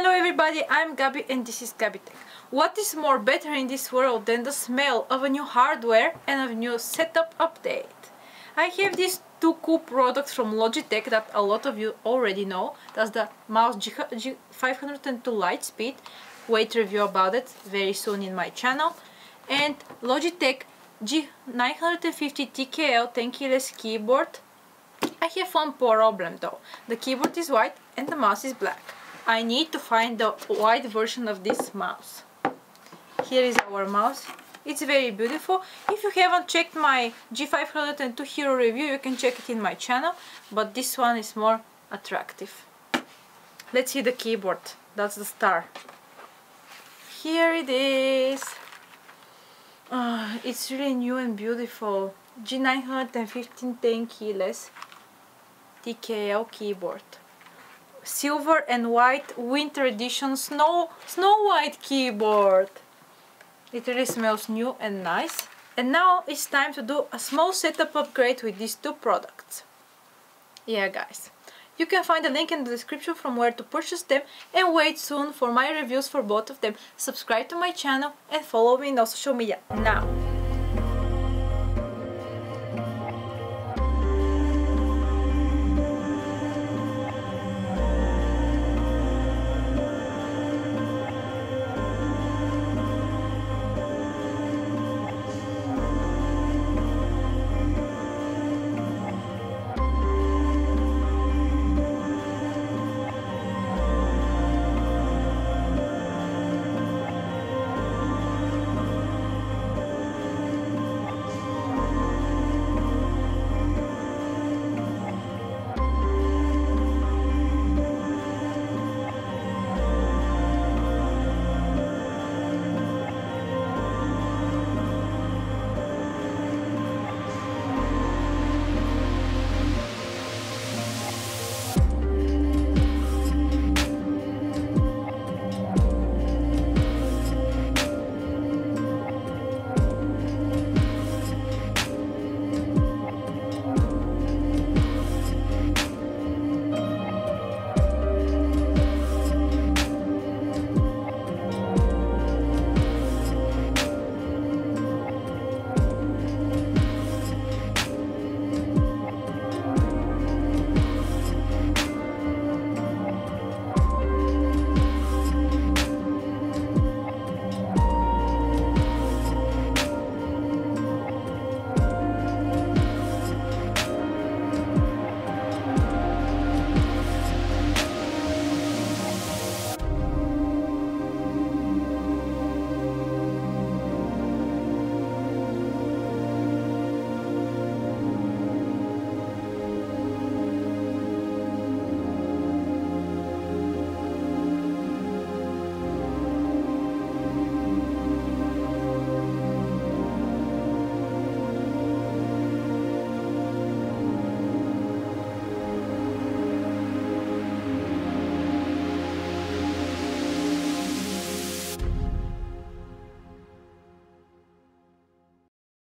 Hello everybody, I'm Gabi and this is Gabi Tech. What is more better in this world than the smell of a new hardware and a new setup update? I have these two cool products from Logitech that a lot of you already know. That's the mouse G502 Lightspeed. Wait review about it very soon in my channel. And Logitech G950 TKL 10 keyless keyboard. I have one problem though. The keyboard is white and the mouse is black. I need to find the white version of this mouse. Here is our mouse. It's very beautiful. If you haven't checked my G502 Hero review, you can check it in my channel, but this one is more attractive. Let's see the keyboard. That's the star. Here it is. It's really new and beautiful. G915 10 keyless TKL keyboard. Silver and white winter edition snow white keyboard. It really smells new and nice. And now it's time to do a small setup upgrade with these two products. Yeah guys, you can find a link in the description from where to purchase them, and wait soon for my reviews for both of them. Subscribe to my channel and follow me on social media now.